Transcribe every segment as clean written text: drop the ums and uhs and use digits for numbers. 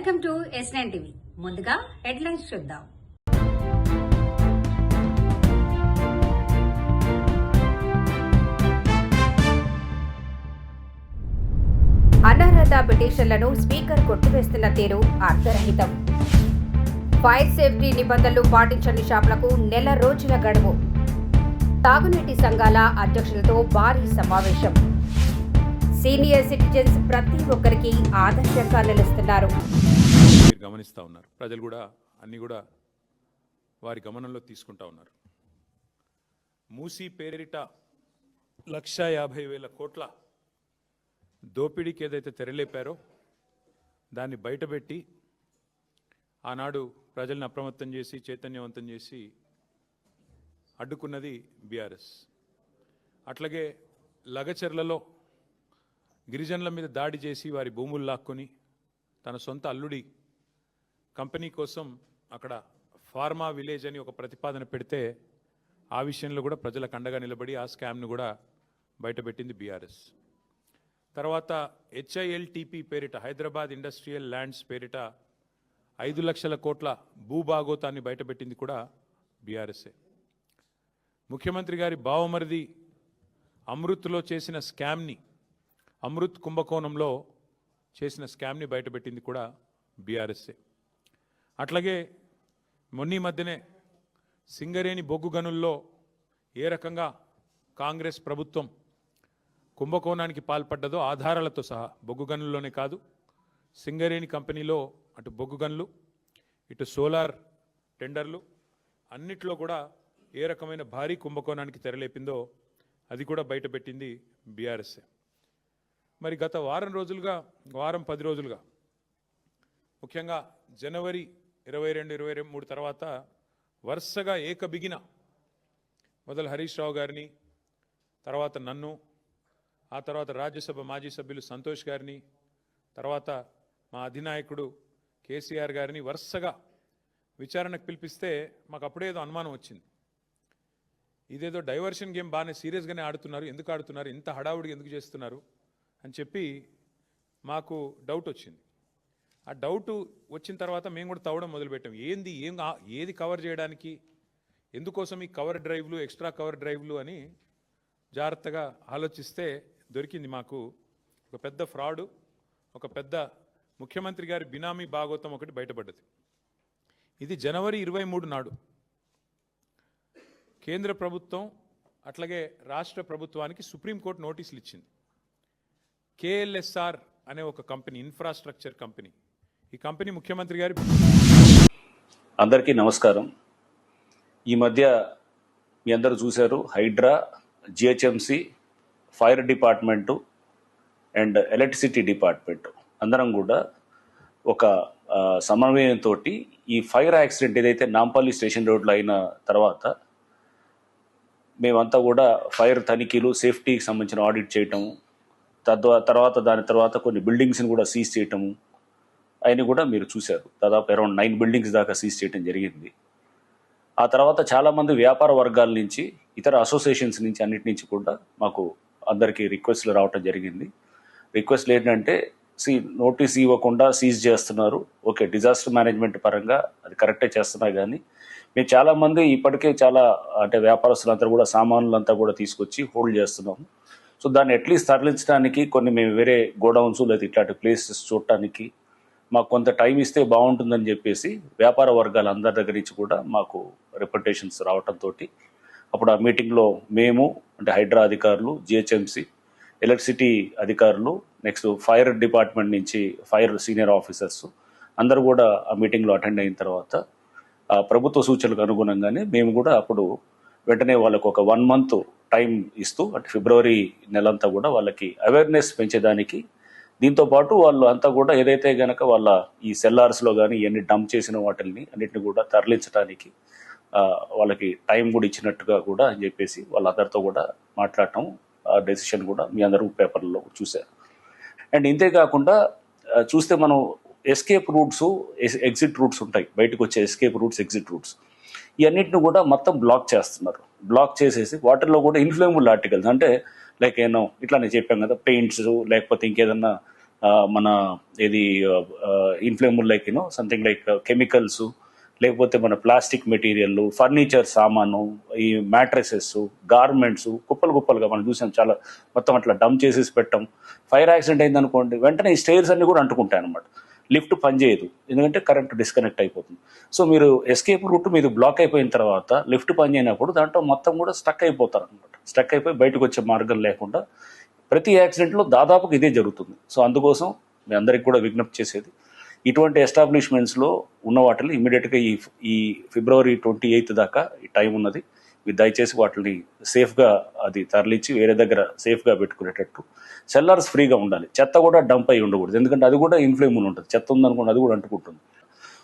Welcome to S9 TV. ముందుగా headlines చూద్దాం. అనర్హత పిటిషన్లను స్పీకర్ కొట్టివేస్తున్న తీరు అర్థరహితం. ఫైర్ సేఫ్టీ నిబంధనలు పాటించని షాపులకు నెల రోజుల గడువు. తాగునీటి సంఘాల అధ్యక్షులతో భారీ సమావేశం. సీనియర్ సిటిజన్స్ ప్రతి ఒక్కరికి ఆదర్శంగా నిలుస్తున్నారు. మీరు గమనిస్తూ ఉన్నారు, ప్రజలు కూడా అన్ని కూడా వారి గమనంలో తీసుకుంటా ఉన్నారు. మూసీ పేరిట 1,50,000 కోట్ల దోపిడీకి ఏదైతే తెరలేపారో దాన్ని బయటపెట్టి ఆనాడు ప్రజల్ని అప్రమత్తం చేసి చైతన్యవంతం చేసి అడ్డుకున్నది బీఆర్ఎస్. అట్లాగే లగచర్లలో గిరిజనుల మీద దాడి చేసి వారి భూములు లాక్కొని తన సొంత అల్లుడి కంపెనీ కోసం అక్కడ ఫార్మా విలేజ్ అని ఒక ప్రతిపాదన పెడితే ఆ విషయంలో కూడా ప్రజలకు అండగా నిలబడి ఆ స్కామ్ను కూడా బయటపెట్టింది బీఆర్ఎస్. తర్వాత HILTP పేరిట హైదరాబాద్ ఇండస్ట్రియల్ ల్యాండ్స్ పేరిట 5 లక్షల కోట్ల భూభాగోతాన్ని బయటపెట్టింది కూడా బీఆర్ఎస్ఏ. ముఖ్యమంత్రి గారి బావమరిది అమృత్లో చేసిన స్కామ్ని, అమృత్ కుంభకోణంలో చేసిన స్కామ్ని బయటపెట్టింది కూడా బీఆర్ఎస్ఏ. అట్లాగే మొన్నీ మధ్యనే సింగరేణి బొగ్గు గనుల్లో ఏ రకంగా కాంగ్రెస్ ప్రభుత్వం కుంభకోణానికి పాల్పడ్డదో ఆధారాలతో సహా, బొగ్గు గనుల్లోనే కాదు సింగరేణి కంపెనీలో అటు బొగ్గు గనులు ఇటు సోలార్ టెండర్లు అన్నిట్లో కూడా ఏ రకమైన భారీ కుంభకోణానికి తెరలేపిందో అది కూడా బయటపెట్టింది బీఆర్ఎస్ఏ. మరి గత వారం 10 రోజులుగా ముఖ్యంగా జనవరి 22, 23 తర్వాత వరుసగా ఏకబిగిన మొదలు హరీష్ రావు గారిని, తర్వాత నన్ను, ఆ తర్వాత రాజ్యసభ మాజీ సభ్యులు సంతోష్ గారిని, తర్వాత మా అధినాయకుడు కేసీఆర్ గారిని వరుసగా విచారణకు పిలిపిస్తే మాకు అప్పుడేదో అనుమానం వచ్చింది. ఇదేదో డైవర్షన్ గేమ్ బాగానే సీరియస్గానే ఆడుతున్నారు, ఎందుకు ఆడుతున్నారు, ఇంత హడావుడిగా ఎందుకు చేస్తున్నారు అని చెప్పి మాకు డౌట్ వచ్చింది. ఆ డౌట్ వచ్చిన తర్వాత మేము కూడా తవ్వడం మొదలుపెట్టాం. ఏది కవర్ చేయడానికి, ఎందుకోసం ఈ కవర్ డ్రైవ్లు, ఎక్స్ట్రా కవర్ డ్రైవ్లు అని జాగ్రత్తగా ఆలోచిస్తే దొరికింది మాకు ఒక పెద్ద ఫ్రాడు, ఒక పెద్ద ముఖ్యమంత్రి గారి బినామీ భాగోతం ఒకటి బయటపడ్డది. ఇది జనవరి 23 నాడు కేంద్ర ప్రభుత్వం అట్లాగే రాష్ట్ర ప్రభుత్వానికి సుప్రీంకోర్టు నోటీసులు ఇచ్చింది. KLSR అనే ఒక కంపెనీ, ఇన్ఫ్రాస్ట్రక్చర్ కంపెనీ, ఈ కంపెనీ ముఖ్యమంత్రి గారి. అందరికీ నమస్కారం. ఈ మధ్య మీ అందరూ చూశారు, HYDRAA, GHMC, fire department and electricity department అందరం కూడా ఒక సమన్వయంతో ఈ ఫైర్ యాక్సిడెంట్ ఏదైతే నాంపల్లి స్టేషన్ రోడ్లో అయిన తర్వాత మేమంతా కూడా ఫైర్ తనిఖీలు, సేఫ్టీకి సంబంధించిన ఆడిట్ చేయటము, దాని తర్వాత కొన్ని బిల్డింగ్స్ని కూడా సీజ్ చేయటము అయినా కూడా మీరు చూశారు. దాదాపు అరౌండ్ 9 బిల్డింగ్స్ దాకా సీజ్ చేయడం జరిగింది. ఆ తర్వాత చాలామంది వ్యాపార వర్గాల నుంచి, ఇతర అసోసియేషన్స్ నుంచి, అన్నిటి నుంచి కూడా మాకు అందరికీ రిక్వెస్ట్లు రావటం జరిగింది. రిక్వెస్ట్లు ఏంటంటే, నోటీస్ ఇవ్వకుండా సీజ్ చేస్తున్నారు, ఓకే డిజాస్టర్ మేనేజ్మెంట్ పరంగా అది కరెక్టే చేస్తున్నా, కానీ మేము చాలామంది ఇప్పటికే వ్యాపారస్తులంతా కూడా సామాన్లంతా కూడా తీసుకొచ్చి హోల్డ్ చేస్తున్నాము. సో దాన్ని అట్లీస్ట్ తరలించడానికి కొన్ని మేము వేరే గోడౌన్స్ లేదా ఇట్లాంటి ప్లేసెస్ చూడటానికి మాకు కొంత టైం ఇస్తే బాగుంటుందని చెప్పేసి వ్యాపార వర్గాల అందరి దగ్గర నుంచి కూడా మాకు రిప్రజెంటేషన్స్ రావడంతో అప్పుడు ఆ మీటింగ్లో మేము హైడ్రా అధికారులు, GHMC, ఎలక్ట్రిసిటీ అధికారులు, నెక్స్ట్ ఫైర్ డిపార్ట్మెంట్ నుంచి ఫైర్ సీనియర్ ఆఫీసర్స్ అందరూ కూడా ఆ మీటింగ్లో అటెండ్ అయిన తర్వాత ప్రభుత్వ సూచనలకు అనుగుణంగానే మేము కూడా అప్పుడు వెంటనే వాళ్ళకు ఒక 1 month టైం ఇస్తూ, ఫిబ్రవరి నెలంతా కూడా వాళ్ళకి అవేర్నెస్ పెంచేదానికి, దీంతోపాటు వాళ్ళు అంతా కూడా ఏదైతే గనక వాళ్ళ ఈ సెల్లార్స్లో కానీ ఇవన్నీ డంప్ చేసిన వాటిని అన్నింటిని కూడా తరలించడానికి వాళ్ళకి టైం కూడా ఇచ్చినట్టుగా కూడా అని చెప్పేసి వాళ్ళందరితో కూడా మాట్లాడటం, ఆ డెసిషన్ కూడా మీ అందరూ పేపర్లలో చూశారు. అండ్ ఇంతేకాకుండా చూస్తే మనం ఎస్కేప్ రూట్స్, ఎగ్జిట్ రూట్స్ ఉంటాయి, బయటకు వచ్చే ఎస్కేప్ రూట్స్, ఎగ్జిట్ రూట్స్, ఇవన్నిటిని కూడా మొత్తం బ్లాక్ చేస్తున్నారు. బ్లాక్ చేసేసి వాటిల్లో కూడా ఇన్ఫ్లేమబుల్ ఆర్టికల్స్, అంటే లైక్ ఇట్లా నేను చెప్పాను కదా, పెయింట్స్ లేకపోతే ఇంకేదన్నా మన ఇది inflammable like something like chemicals, లేకపోతే మన ప్లాస్టిక్ మెటీరియల్, ఫర్నిచర్ సామాను, ఈ మ్యాట్రసెస్, గార్మెంట్స్ కుప్పలుగా మనం చూసాం. చాలా మొత్తం అట్లా డంప్ చేసేసి పెట్టాం. ఫైర్ యాక్సిడెంట్ అయింది అనుకోండి, వెంటనే ఈ స్టేర్స్ అన్ని కూడా అంటుకుంటాయి అనమాట. లిఫ్ట్ పనిచేయదు, ఎందుకంటే కరెంట్ డిస్కనెక్ట్ అయిపోతుంది. సో మీరు ఎస్కేప్ రూట్ మీద బ్లాక్ అయిపోయిన తర్వాత లిఫ్ట్ పనిచేయనప్పుడు దాంట్లో మొత్తం కూడా స్టక్ అయిపోతారు అనమాట. స్టక్ అయిపోయి బయటకు వచ్చే మార్గం లేకుండా ప్రతి యాక్సిడెంట్లో దాదాపుగా ఇదే జరుగుతుంది. సో అందుకోసం మీ అందరికి కూడా విజ్ఞప్తి చేసేది, ఇటువంటి ఎస్టాబ్లిష్మెంట్స్లో ఉన్న వాటిని ఇమీడియట్గా ఈ ఫిబ్రవరి 28 దాకా ఈ టైం ఉన్నది. మీరు దయచేసి వాటిని సేఫ్గా అది తరలించి వేరే దగ్గర సేఫ్గా పెట్టుకునేటట్టు. సెల్లార్స్ ఫ్రీగా ఉండాలి, చెత్త కూడా డంప్ అయి ఉండకూడదు, ఎందుకంటే అది కూడా ఇన్ఫ్లేమబుల్ ఉంటుంది. చెత్త ఉందనుకోండి, అది కూడా అంటుకుంటుంది.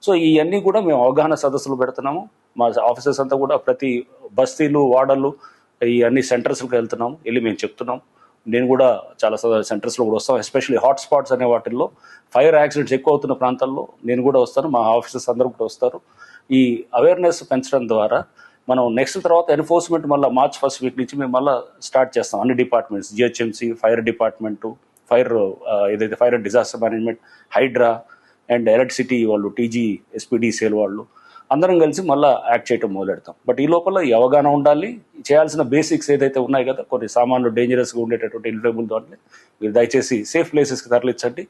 సో ఇవన్నీ కూడా మేము అవగాహన సదస్సులు పెడుతున్నాము. మా ఆఫీసర్స్ అంతా కూడా ప్రతి బస్తీలు, వాడలు, ఈ అన్ని సెంటర్స్కి వెళ్తున్నాము, వెళ్ళి మేము చెప్తున్నాం. నేను కూడా చాలా సెంటర్స్లో కూడా వస్తాం. ఎస్పెషల్లీ హాట్ స్పాట్స్ అనే వాటిల్లో ఫైర్ యాక్సిడెంట్స్ ఎక్కువ అవుతున్న ప్రాంతాల్లో నేను కూడా వస్తాను, మా ఆఫీసర్స్ అందరూ కూడా వస్తారు. ఈ అవేర్నెస్ పెంచడం ద్వారా మనం నెక్స్ట్ తర్వాత ఎన్ఫోర్స్మెంట్ మళ్ళీ March 1st వీక్ నుంచి మేము మళ్ళీ స్టార్ట్ చేస్తాం. అన్ని departments, GHMC, fire department, fire ఏదైతే fire and disaster management, Hydraa and electricity వాళ్ళు, టీజీ, ఎస్పీడీసీఎల్ వాళ్ళు అందరం కలిసి మళ్ళీ యాక్ట్ చేయడం మొదలెడతాం. బట్ ఈ లోపల ఈ అవగాహన ఉండాలి. చేయాల్సిన బేసిక్స్ ఏదైతే ఉన్నాయి కదా, కొన్ని సామాన్లు డేంజరస్గా ఉండేటటువంటి ఇన్ఫ్లేమబుల్ దాంట్లో మీరు దయచేసి సేఫ్ ప్లేసెస్కి తరలించండి.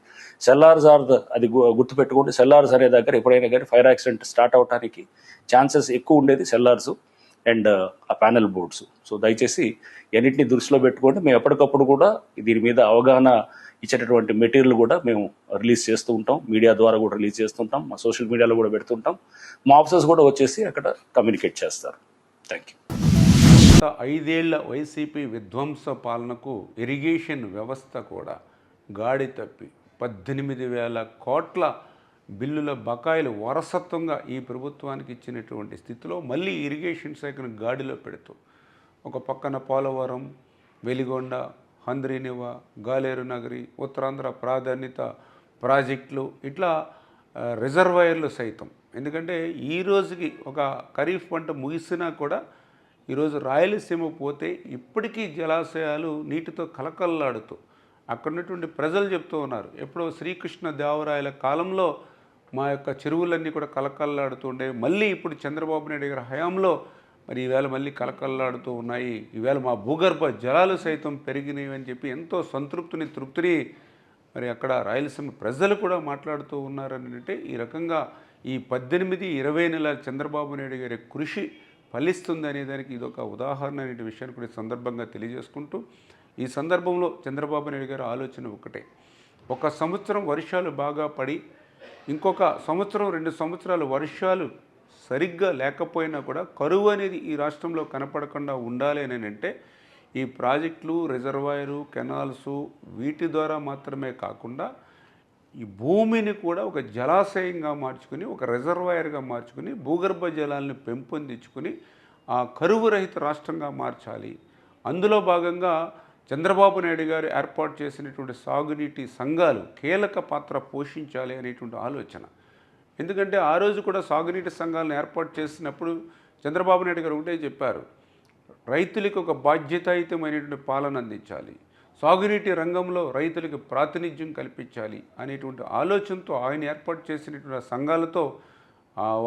సెల్లార్స్ అది గుర్తుపెట్టుకోండి. సెల్లార్స్ అనే దగ్గర ఎప్పుడైనా కానీ ఫైర్ యాక్సిడెంట్ స్టార్ట్ అవడానికి ఛాన్సెస్ ఎక్కువ ఉండేది సెల్లార్స్ అండ్ ఆ ప్యానల్ బోర్డ్స్. సో దయచేసి అన్నింటినీ దృష్టిలో పెట్టుకోండి. మేము ఎప్పటికప్పుడు కూడా దీని మీద అవగాహన ఇచ్చేటటువంటి మెటీరియల్ కూడా మేము రిలీజ్ చేస్తూ ఉంటాం, మీడియా ద్వారా కూడా రిలీజ్ చేస్తుంటాం, మా సోషల్ మీడియాలో కూడా పెడుతుంటాం. మా ఆఫీసర్స్ కూడా వచ్చేసి అక్కడ కమ్యూనికేట్ చేస్తారు. Thank you. 5 ఏళ్ల వైసీపీ విధ్వంస పాలనకు ఇరిగేషన్ వ్యవస్థ కూడా గాడి తప్పి 18,000 కోట్ల బిల్లుల బకాయిలు వారసత్వంగా ఈ ప్రభుత్వానికి ఇచ్చినటువంటి స్థితిలో మళ్ళీ ఇరిగేషన్ శాఖను గాడిలో పెడుతూ ఒక పక్కన పోలవరం, వెలిగొండ, హంద్రీనివా, గాలేరు నగరి, ఉత్తరాంధ్ర ప్రాధాన్యత ప్రాజెక్టులు, ఇట్లా రిజర్వాయర్లు సైతం. ఎందుకంటే ఈ రోజుకి ఒక ఖరీఫ్ పంట ముగిసినా కూడా ఈరోజు రాయలసీమ పోతే ఇప్పటికీ జలాశయాలు నీటితో కలకల్లాడుతూ అక్కడ ఉన్నటువంటి ప్రజలు చెప్తూ ఉన్నారు, ఎప్పుడో శ్రీకృష్ణ దేవరాయల కాలంలో మా యొక్క చెరువులన్నీ కూడా కలకల్లాడుతుండే, మళ్ళీ ఇప్పుడు చంద్రబాబు నాయుడు గారి హయాంలో మరి ఈవేళ మళ్ళీ కలకల్లాడుతూ ఉన్నాయి, ఈవేళ మా భూగర్భ జలాలు సైతం పెరిగినవి అని చెప్పి ఎంతో తృప్తిని మరి అక్కడ రాయలసీమ ప్రజలు కూడా మాట్లాడుతూ ఉన్నారని అంటే, ఈ రకంగా ఈ 18-20 నెలల చంద్రబాబు నాయుడు గారి కృషి ఫలిస్తుంది అనే దానికి ఇదొక ఉదాహరణ అనే విషయాన్ని కూడా సందర్భంగా తెలియజేసుకుంటూ, ఈ సందర్భంలో చంద్రబాబు నాయుడు గారి ఆలోచన ఒకటే, 1 సంవత్సరం వర్షాలు బాగా పడి ఇంకొక సంవత్సరం 2 సంవత్సరాలు వర్షాలు సరిగ్గా లేకపోయినా కూడా కరువు అనేది ఈ రాష్ట్రంలో కనపడకుండా ఉండాలి అని అంటే ఈ ప్రాజెక్టులు, రిజర్వాయరు, కెనాల్సు వీటి ద్వారా మాత్రమే కాకుండా ఈ భూమిని కూడా ఒక జలాశయంగా మార్చుకుని, ఒక రిజర్వాయర్గా మార్చుకుని, భూగర్భ జలాలను పెంపొందించుకుని ఆ కరువు రహిత రాష్ట్రంగా మార్చాలి. అందులో భాగంగా చంద్రబాబు నాయుడు గారు ఏర్పాటు చేసినటువంటి సాగునీటి సంఘాలు కీలక పాత్ర పోషించాలి అనేటువంటి ఆలోచన. ఎందుకంటే ఆ రోజు కూడా సాగునీటి సంఘాలను ఏర్పాటు చేసినప్పుడు చంద్రబాబు నాయుడు గారు ఒకటే చెప్పారు, రైతులకు ఒక బాధ్యతాయుతమైనటువంటి పాలన అందించాలి, సాగునీటి రంగంలో రైతులకు ప్రాతినిధ్యం కల్పించాలి అనేటువంటి ఆలోచనతో ఆయన ఏర్పాటు చేసినటువంటి సంఘాలతో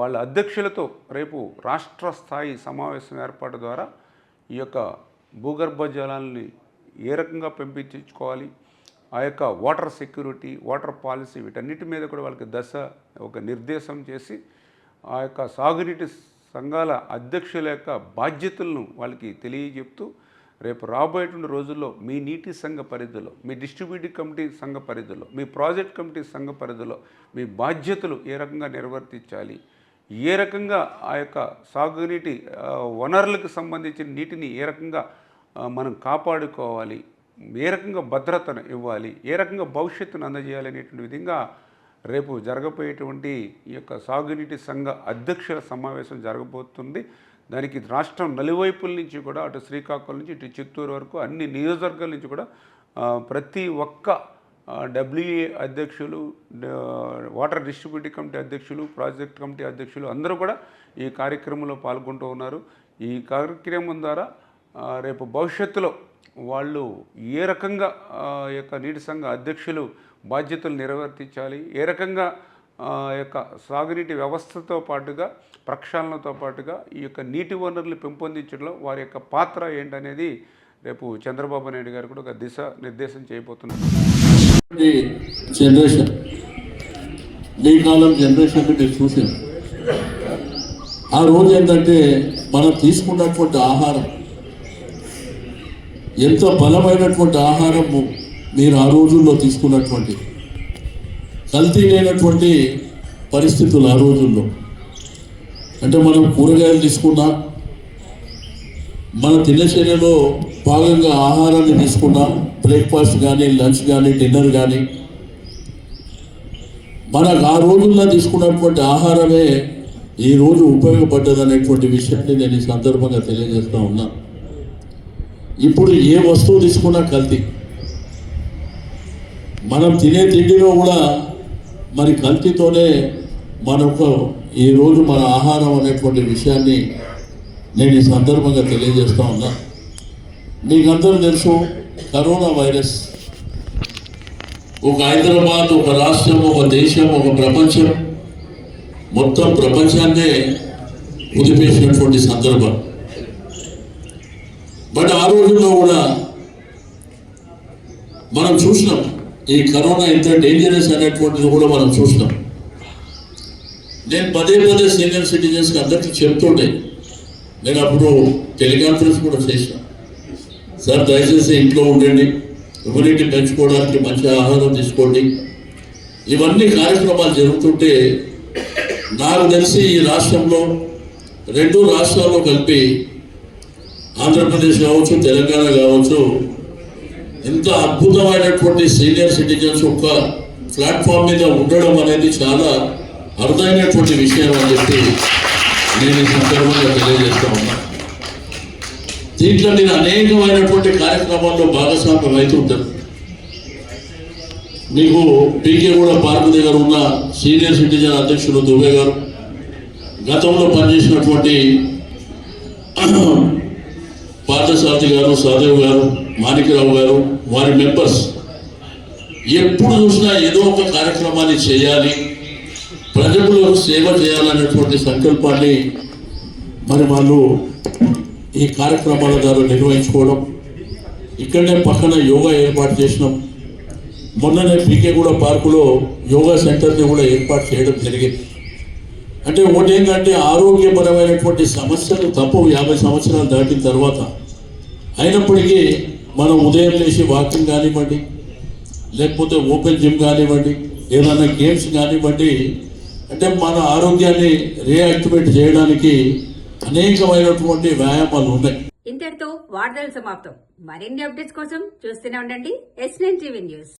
వాళ్ళ అధ్యక్షులతో రేపు రాష్ట్ర స్థాయి సమావేశం ఏర్పాటు ద్వారా ఈ యొక్క భూగర్భ జలాలని ఏ రకంగా పెంపించుకోవాలి, ఆ యొక్క వాటర్ సెక్యూరిటీ, వాటర్ పాలసీ వీటన్నిటి మీద కూడా వాళ్ళకి ఒక నిర్దేశం చేసి ఆ యొక్క సాగునీటి సంఘాల అధ్యక్షుల యొక్క బాధ్యతలను వాళ్ళకి తెలియజెప్తూ రేపు రాబోయేటువంటి రోజుల్లో మీ నీటి సంఘ పరిధిలో, మీ డిస్ట్రిబ్యూటివ్ కమిటీ సంఘ పరిధిలో, మీ ప్రాజెక్ట్ కమిటీ సంఘ పరిధిలో మీ బాధ్యతలు ఏ రకంగా నిర్వర్తించాలి, ఏ రకంగా ఆ యొక్క సాగునీటి వనరులకు సంబంధించిన నీటిని ఏ రకంగా మనం కాపాడుకోవాలి, ఏ రకంగా భద్రతను ఇవ్వాలి, ఏ రకంగా భవిష్యత్తును అందజేయాలి అనేటువంటి విధంగా రేపు జరగబోయేటువంటి ఈ యొక్క సాగునీటి సంఘ అధ్యక్షుల సమావేశం జరగబోతుంది. దానికి రాష్ట్రం నలువైపుల నుంచి కూడా, అటు శ్రీకాకుళం నుంచి ఇటు చిత్తూరు వరకు అన్ని నియోజకవర్గాల నుంచి కూడా ప్రతి ఒక్క డబ్ల్యూఏ అధ్యక్షులు, వాటర్ డిస్ట్రిబ్యూటివ్ కమిటీ అధ్యక్షులు, ప్రాజెక్ట్ కమిటీ అధ్యక్షులు అందరూ కూడా ఈ కార్యక్రమంలో పాల్గొంటూ ఉన్నారు. ఈ కార్యక్రమం ద్వారా రేపు భవిష్యత్తులో వాళ్ళు ఏ రకంగా ఈ యొక్క నీటి సంఘ అధ్యక్షులు బాధ్యతలు నిర్వర్తించాలి, ఏ రకంగా యొక్క సాగునీటి వ్యవస్థతో పాటుగా ప్రక్షాళనతో పాటుగా ఈ యొక్క నీటి వనరులు పెంపొందించడంలో వారి యొక్క పాత్ర ఏంటనేది రేపు చంద్రబాబు నాయుడు గారు కూడా ఒక దిశ నిర్దేశం చేయబోతున్నారు. జనరేషన్ మీ కాలం జనరేషన్ మీరు చూసాం. ఆ రోజు ఏంటంటే మనం తీసుకున్నటువంటి ఆహారం ఎంత బలమైనటువంటి ఆహారం మీరు ఆ రోజుల్లో తీసుకున్నటువంటి కల్తీ లేనటువంటి పరిస్థితులు ఆ రోజుల్లో. అంటే మనం కూరగాయలు తీసుకున్నా, మన దినచర్యలో భాగంగా ఆహారాన్ని తీసుకున్నా, బ్రేక్ఫాస్ట్ కానీ, లంచ్ కానీ, డిన్నర్ కానీ, మనకు ఆ రోజుల్లో తీసుకున్నటువంటి ఆహారమే ఈరోజు ఉపయోగపడ్డది అనేటువంటి విషయాన్ని నేను ఈ సందర్భంగా తెలియజేస్తూ ఉన్నా. ఇప్పుడు ఏ వస్తువు తీసుకున్నా కల్తీ. మనం తినే తిండిలో కూడా మరి కల్తీతోనే మనకు ఈరోజు మన ఆహారం అనేటువంటి విషయాన్ని నేను ఈ సందర్భంగా తెలియజేస్తూ ఉన్నా. మీకందరూ తెలుసు, కరోనా వైరస్ ఒక హైదరాబాద్, ఒక రాష్ట్రం, ఒక దేశం, ఒక ప్రపంచం, మొత్తం ప్రపంచాన్నే కుదిపేసినటువంటి సందర్భం. బట్ ఆ రోజుల్లో కూడా మనం చూసినాం ఈ కరోనా ఎంత డేంజరస్ అనేటువంటిది కూడా మనం చూసినాం. నేను పదే పదే సీనియర్ సిటిజన్స్కి అందరికీ చెప్తుండే, నేను అప్పుడు టెలికాన్ఫరెన్స్ కూడా చేసిన, సార్ దయచేసి ఇంట్లో ఉండండి, ఇమ్యూనిటీ పెంచుకోవడానికి మంచి ఆహారం తీసుకోండి. ఇవన్నీ కార్యక్రమాలు జరుగుతుంటే నాకు తెలిసి ఈ రాష్ట్రంలో 2 రాష్ట్రాల్లో కలిపి ఆంధ్రప్రదేశ్ కావచ్చు, తెలంగాణ కావచ్చు, ఇంత అద్భుతమైనటువంటి సీనియర్ సిటిజన్స్ ఒక ప్లాట్ఫామ్ మీద ఉండడం అనేది చాలా అరుదైనటువంటి విషయం అని చెప్పి నేను ఈ సందర్భంగా తెలియజేస్తా ఉన్నా. దీంట్లో మీరు అనేకమైనటువంటి కార్యక్రమాల్లో భాగస్వామ్యం అవుతుంటారు. మీకు పీకేగూడ పార్క్ దగ్గర ఉన్న సీనియర్ సిటిజన్ అధ్యక్షులు దుబే గారు, గతంలో పనిచేసినటువంటి పార్థసారథి గారు, సహదేవ్ గారు, మాణిక్యరావు గారు, వారి మెంబర్స్ ఎప్పుడు చూసినా ఏదో ఒక కార్యక్రమాన్ని చేయాలి, ప్రజలకు సేవ చేయాలనేటువంటి సంకల్పాన్ని మరి వాళ్ళు ఈ కార్యక్రమాల ద్వారా నిర్వహించుకోవడం. ఇక్కడనే పక్కన యోగా ఏర్పాటు చేసినాం. మొన్ననే పీకేగూడ పార్కులో యోగా సెంటర్ని కూడా ఏర్పాటు చేయడం జరిగింది. అంటే ఒకటి ఏంటంటే ఆరోగ్యపరమైనటువంటి సమస్యలు తప్పవు 50 సంవత్సరాలు దాటిన తర్వాత. అయినప్పటికీ మనం ఉదయం లేచి వాకింగ్ కానివ్వండి, లేకపోతే ఓపెన్ జిమ్ కానివ్వండి, ఏదైనా గేమ్స్ కానివ్వండి, అంటే మన ఆరోగ్యాన్ని రీయాక్టివేట్ చేయడానికి అనేకమైనటువంటి వ్యాయామాలు ఉన్నాయి. ఇంతటితో వార్తలు సమాప్తం. మరిన్ని అప్డేట్స్ కోసం చూస్తూనే ఉండండి S9 టీవీ న్యూస్.